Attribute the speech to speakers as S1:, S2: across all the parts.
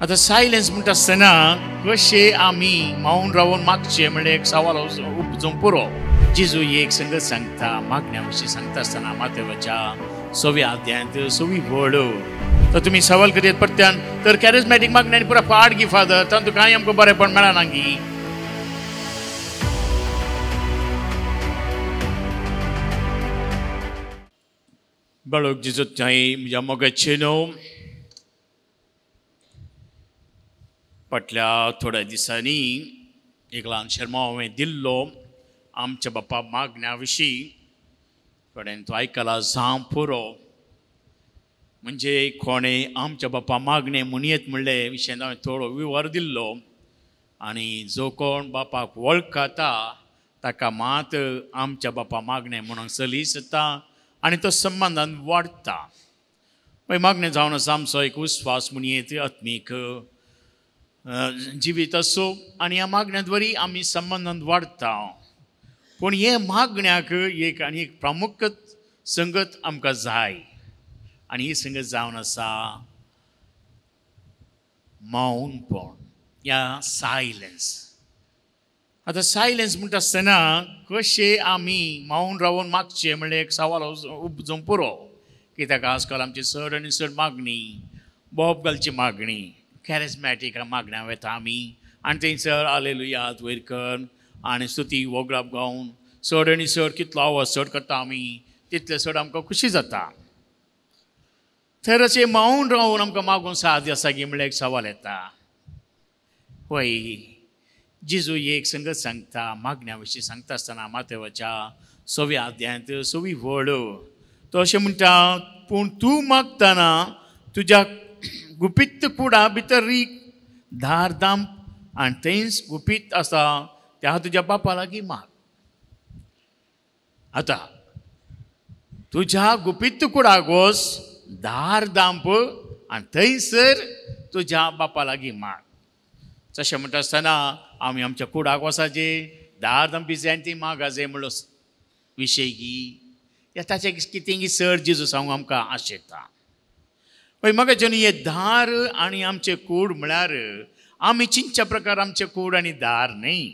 S1: आता सायलेन्स म्हणटा आसतना कशे आमी मावून रावून मागचे म्हणजे एक सवाल उपजूंक पुरो. जेजू एक संगत सांगता मागण्या विशीं सांगता आसतना मातेवाच्या 6व्या अध्यायांत 6वी वड. तर तुमी सवाल करीत परत्यान तर कॅरिझमॅटीक मागण्यांनी पुरा पाड गी फादर तातूंत कांय आमकां बरेंपण मेळना गी. बाळक जेजू थंय म्हज्या मोगाचे न्हू फाटल्या थोड्या दिसांनी एक ल्हान शर्मा हांवें दिल्लो आमच्या बापा मागण्या विशीं. थोड्यान तो आयकला जावं पुरो म्हणजे कोणें आमच्या बापा मागणे म्हणयत म्हणले विशयान हांवें थोडो विवर दिल्लो. आनी जो कोण बापाक वळखता ताका मात आमच्या बापा मागणे म्हणून सलीस येता आनी तो संबंदान वाडटा. मागीर मागणें जावन आसा आमचो एक विस्वास म्हणयत आत्मीक जिवीत असो आनी ह्या मागण्यांत आमी संबंदान वाडटा. पूण हे मागण्याक एक आनी एक प्रामुख्य संगत आमकां जाय आनी ही संगत जावन आसा मौनपण या सायलेन्स. आतां सायलेन्स म्हणटा आसतना कशे आमी मौन रावून मागचे म्हणल्यार एक सवाल उपजूंक पुरो. कित्याक आजकाल आमची चड आनी चड मागणी बोब घालची मागणी कॅरिझमॅटीक मागण्या वेता आमी आनी थंयसर हालेलुया वयर कर आनी स्तुती वोगडाप गावन चड आनी चड कितलो आवाज चड करता आमी तितले चड आमकां खुशी जाता. तर अशें मौन रावन आमकां मागून साद आसा गी म्हणल्यार एक सवाल येता. पळय जेजू एक संगत सांगता मागण्या विशीं सांगता आसतना मातेवाच्या 6व्या अध्यायांत 6वी वड. तो अशें म्हणटा पूण तूं मागतना तुज्या गुपीत कुडा भितर धार दांप आनी थंयच गुपीत आसा त्या तुज्या बापा लागीं माग. आतां तुज्या गुपीत कुडाक वच धार दांप आनी थंयसर तुज्या बापा लागीं माग. तशें म्हणटा आसतना आमी आमच्या कुडाक वसाचे धार दांपी जाय ती मागाजे म्हणलो विशय गी ताचें कितें चड जेजू सांगूंक आमकां आशेता. पळय म्हाका हे धार आनी आमचे कूड म्हळ्यार आमी चिंतच्या प्रकार आमचे कूड आनी दार न्ही.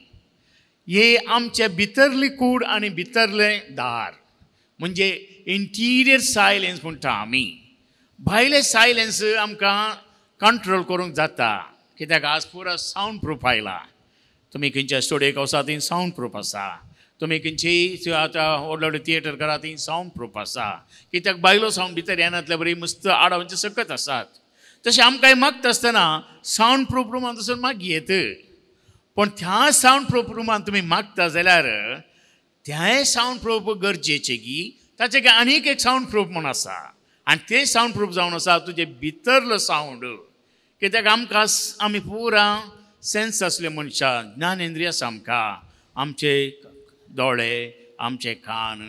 S1: हे आमचे भितरली कूड आनी भितरले दार म्हणजे इंटिरियर सायलेन्स म्हणटा आमी. भायले सायलेन्स आमकां कंट्रोल करूंक जाता कित्याक आज पुरो सावंड प्रूफ आयला. तुमी खंयच्या स्टुडियोक वचा थंय सावंड प्रूफ आसा. तुमी खंयचीय आतां व्हडले व्हडले थिएटर करा थंय सावंड प्रूफ आसा. कित्याक भायलो सावंड भितर येनातले बरी मस्त आडावचे सकत आसात. तशें आमकां मागता आसतना सावंड प्रूफ रुमान वचून मागयेत. पूण त्या सावंड प्रूफ रुमान तुमी मागता जाल्यार त्याय सावंड प्रूफ गरजेचे गी ताचे आनीक एक सावंड प्रूफ म्हूण आसा आनी ते सावंड प्रूफ जावन आसा तुजे भितरलो सावंड. कित्याक आमकां आमी पुरा सेन्स आसले मनशां ज्ञानेंद्रिय आसा आमकां. आमचे दोळे आमचे कान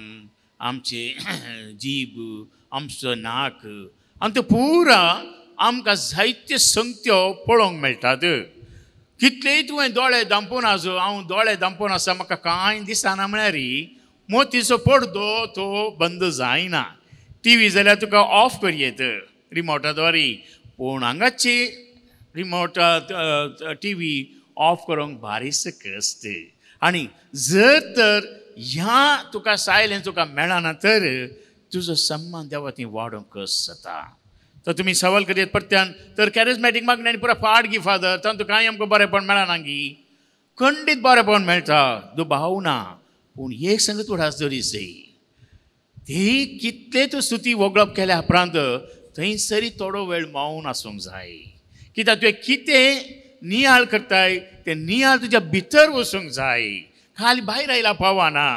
S1: आमचे जीब आमचो नाक आनी तो पुरा आमकां जायत्यो संगत्यो पळोवंक मेळटात. कितलेय तुवें दोळे दांपून आजो हांव दोळे दांपून आसा म्हाका कांय दिसना म्हळ्यार मोतीचो पडदो तो बंद जायना. टीव्ही जाल्यार तुका ऑफ करयेत रिमोटाद्वारे पूण हांगाची रिमोट टीव्ही ऑफ करूंक बारीस कस्त. आनी जर तर ह्या तुका सायलेन्स तुका मेळना तर तुजो संबंद देवा थंय वाडोवंक कस जाता. तर तुमी सवाल करीत परत्यान तर कॅरिझमॅटीक मागण्यांनी पुरा पाड गी फादर तातूंत कांय आमकां बरेंपण मेळना गी. खंडीत बरेंपण मेळटा दुबाव ना. पूण एक संगत उडास दरीस जाय ती कितले तूं स्तुती वगळप केल्या उपरांत थंयसरी थोडो वेळ मौन आसूंक जाय. कित्याक तुवें कितें नियाळ करताय ते नियाळ तुज्या भितर वचूंक जाय. खाली भायर आयला पावना.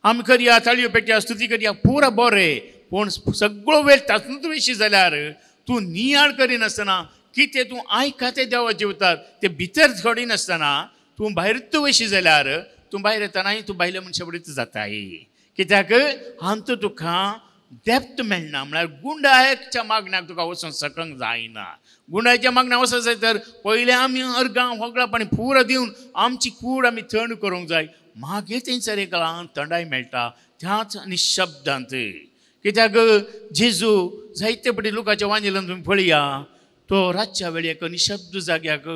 S1: आमी करया ताळयो पेटया स्तुती करया पुरा बरें पूण सगळो वेळ तातूंत वयशी जाल्यार तूं नियाळ करिनासतना कितें तूं आयका तें देवा जेवतात ते भितर घडिनासतना तूं भायरूच वयशी जाल्यार तूं भायर येतानाय तूं भायल्या मनशा बरोबर जाताय. कित्याक हांतू तुका डेप्थ मेळना म्हळ्यार गुंडायच्या मागण्याक तुका वचूंक सकंक जायना. गुंडायच्या मागण्याक वचत जाय तर पयलें आमी अर्गां वगळप आनी पुरो दिवन आमची कूड आमी थंड करूंक जाय. मागीर थंयसर एक ल्हान थंडाय मेळटा त्याच निशब्दांत. कित्याक जेजू जायते पटी लोकांच्या वांजेलांत तुमी पळया तो रातच्या वेळेक निशब्द जाग्याक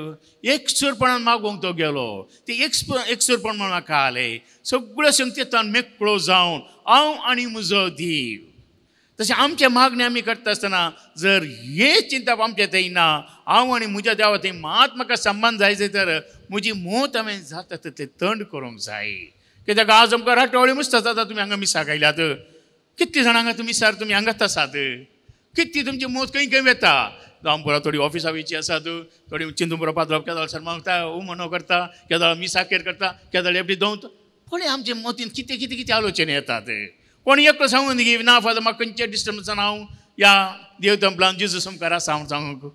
S1: एकसूरपणान मागोवंक तो गेलो. ते एकसूरपण म्हाका आले. सगळ्यो संगतींतल्यान मेकळो जावन हांव आनी म्हजो देव. तशें आमचे मागणी आमी करता आसतना जर हे चिंता आमचे थंय ना, हांव आनी म्हज्या देवा थंय मात म्हाका संबंध जाय तर म्हजी मोत हांवें जाता तितलें तंड करूंक जाय. कित्याक आज आमकां राटवळी मुसता जाता. तुमी हांगा मिसाक आयल्यात. कितली जाणां हांगा तुमी मिसार तुमी हांगाच आसात. कितली तुमची मोत खंय खंय वेता. गांवपुरा थोडी ऑफिसा वयची आसात, थोडी चिंतूपुरा पाद्रप केदाळ सरमावता उमनो करता, केदाळ मिसाकेर करता, केदाळ एपडी दोंत. कोणी आमचे मोतीन कितें कितें कितें आलोचने येतात. कोणी एकलो सांगून दी ना फादर म्हाका खंयचे डिस्टर्बन्सान हांव या देव तंपलान जेजूस मुखार आसा हांव सांगूंक.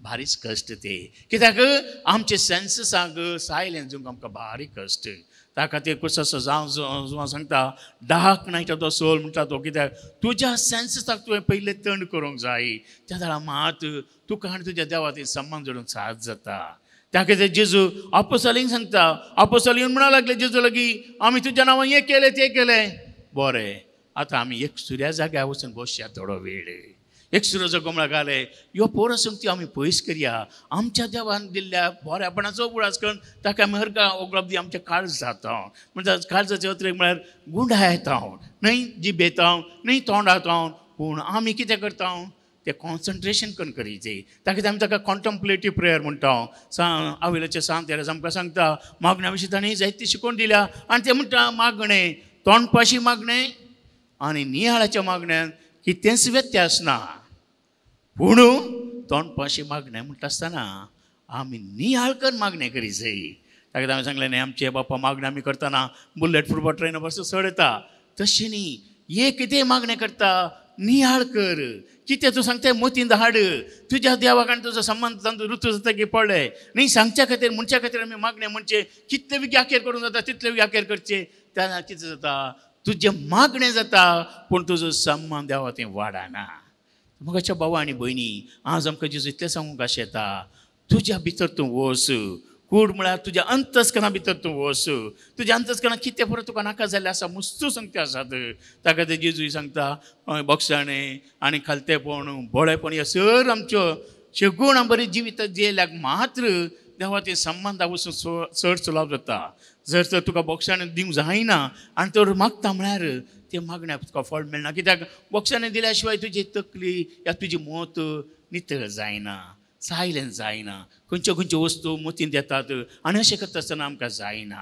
S1: भारीच कश्ट ते. कित्याक आमचे सेन्ससाक सायलेंस दिवंक आमकां भारी कश्ट. त्या खातीर कसो जावं सांगता dark night of the soul म्हणटा तो. कित्याक तुज्या सेन्ससाक तुवें पयलें तंड करूंक जाय. त्या वेळा मात तुका आनी तुज्या देवा थंय संबंद जोडून साथ जाता. त्या खातीर जेजू आपोस्टलांक सांगता. आपोस्टल येवन म्हणूंक लागले जेजू लागीं आमी तुज्या नांवान हें केलें तें केलें. बरें, आतां आमी एक सुऱ्या जाग्यार वचून बसया थोडो वेळ. एक सुरो कमळाक घाले ह्यो पोर संगती आमी पयस करया. आमच्या देवान दिल्ल्या बऱ्यापणाचो उगडास करून ताका आमी हरका ओगळप दी आमचें काळज जाता. म्हणजे काळजाचे अत्रेक म्हळ्यार गुंडा येता, न्हय जीब येता, न्हय तोंड येता. पूण आमी कितें करता तें कॉन्सन्ट्रेशन करून करीचें. त्या खातीर आमी ताका कॉन्टम्प्लेटीव प्रेयर म्हणटा. आविलाचे सांत आमकां सांगता मागण्या विशीं ताणें जायती शिकोवन दिल्या. आनी तें म्हणटा मागणें तोंडपाशी मागणें आनी नियाळाच्या मागण्यान कितेंच व्यत्यास ना. पूण तोंडपाशी मागणें म्हणटा आसतना आमी नियाळ कर मागणें करीचय. ताका हांवें सांगलें न्ही आमचे बापा मागणें आमी करतना बुलेट फुटबॉल ट्रेन बसून चड येता. तशें न्ही, हे कितें मागणें करता नियाळ कर. कितें तूं सांगता मोतीन हाड. तुज्या देवाक आनी तुजो संबंद ऋतू जाता की पडले न्ही. सांगच्या खातीर मनच्या खातीर आमी मागणें म्हणचे कितले विग्याकेर करूंक जाता तितले विग्याकेर करचे. तेन्ना कितें जाता तुजें मागणें जाता पूण तुजो संबंद देवा थंय वाडना. म्हज्या भावा आनी भयणी, आज आमकां जेजू इतलें सांगूंक अशें येता तुज्या भितर तूं वच. कूड म्हळ्यार तुज्या अंतस्करणा भितर तूं वच. तुज्या अंतस्करणांत कितें परत तुका नाका जाल्लें आसा मस्तू संगती आसात. ताका ते जेजू सांगता बक्षाणें आनी खालतेपण भोळेपण ह्यो सर आमच्यो गुण बरी जिवित जियेल्याक मात्र देवा ते संबंदा वचून चड सुलाभ जाता. जर तर तुका बक्षाणें दिवंक जायना आनी तर मागता म्हळ्यार ते मागण्याक तुका फळ मेळना. कित्याक बक्षाणें दिल्या शिवाय तुजी तकली या तुजी मोत नितळ जायना, सायलेंस जायना. खंयच्यो खंयच्यो वस्तू मोतीन देतात आनी अशें करता आसतना आमकां जायना.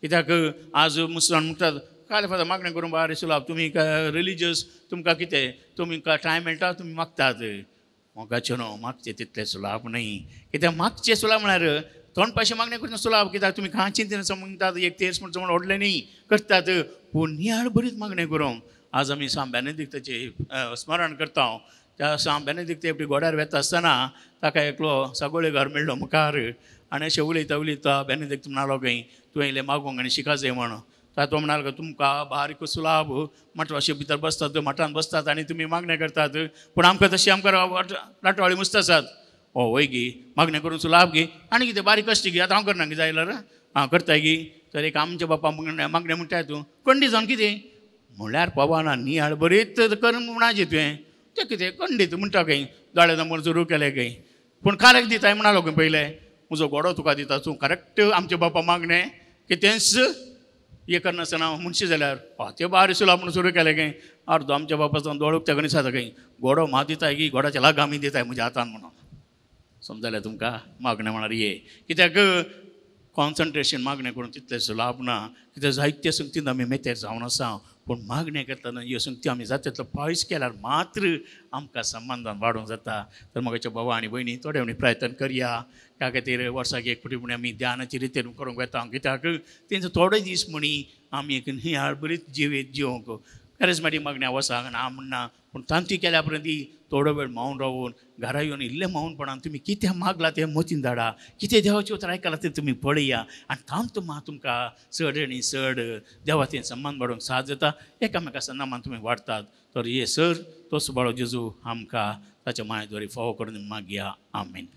S1: कित्याक आज मुसलमान म्हणटात काल फादर मागणें करूंक बारी सुलाभ. तुमी रिलिजियस तुमकां कितें तुमकां टायम मेळटा तुमी मागतात. मोगाचें न्हू, मागचें तितलें सुलाभ न्हय. कित्याक मागचें सुलाभ म्हळ्यार तोंडपाशी मागणें करून सुलाभ. कित्याक तुमी कांय चिंतेन म्हणटात एक तेर्स म्हणून व्हडलें न्ही करतात. पूण नियाळ बरीच मागणें करूंक. आज आमी सांत बेनेडिक्टाचें स्मरण करता. त्या सांत बेनेडिक्ट एपटी गोड्यार वेता आसतना ताका एकलो सागोळे घर मेळ्ळो मुखार आनी अशें उलयता बेनेडिक्ट म्हणालो खंय तुवें इल्लें मागोंक आनी शिका जाय म्हणून. तो म्हणालो तुमकां बारीक सुलाभ मठ अशें भितर बसतात मठान बसतात आनी तुमी मागणें करतात. पूण आमकां तशी आमकां राटवाळी मुस्त आसात. वय गी मागणें करून सुलाभ गी आनी कितें बारीक कश्ट गी. आतां हांव करना कितें जाल्यार हांव करता गी. तर एक आमच्या बापा मागणें म्हणटाय तूं खंडीत जावन कितें म्हळ्यार पवाना नियाळ बरीत करून म्हणाचें तुवें तें कितें खंडीत म्हणटा खंय दोळे नंबर सुरू केलें खंय. पूण कारेक दिताय म्हणालो खंय पयलें म्हजो गोडो तुका दिता तूं करेक्ट आमच्या बापा मागणें कितेंच हें करनासतना म्हणशी जाल्यार तें बारी सुलाभ म्हणून सुरू केलें खंय. अर्दो आमच्या बापाचो दोळ त्या गणेश जाता खंय गोडो म्हा दिताय गी गोडाच्या लाग आमी दिताय म्हज्या हातान म्हणून. समजलें तुमकां मागणें म्हळ्यार हे. कित्याक कॉन्सन्ट्रेशन मागणें करून तितलें सुलाभ ना. कित्याक जायत्या संगतीन आमी मेतेर जावन आसा. पूण मागणें करतना ह्यो संगती आमी जाता तितलो पयस केल्यार मात्र आमकां संबंदान वाडोवंक जाता. तर म्हाज्या भावा आनी भयणी थोडे म्हणी प्रयत्न करया. त्या खातीर वर्साक एक फावटी म्हण आमी ध्यानाची रितीन करूंक येता. कित्याक तेंचो थोडे दीस म्हणी आमी एक नियाळ बरीच जिवंक कॅरिझमॅटीक मागण्या वसाक ना म्हणना. पूण तांती केल्या उपरांत थोडो वेळ मावून रावून घरा येवन इल्लें मावूनपणान तुमी कितें मागला तें मोतीन धाडा. कितें देवाचें उतर आयकलां तें तुमी पळया आनी तांत तुमकां चड आनी चड देवाचें संबंद वाडोवंक साथ जाता. एकामेका नामान तुमी वाडटात. तर हे सर तोच बाळो जेजू आमकां ताच्या मांय द्वारे फावो करून मागया. आमेन.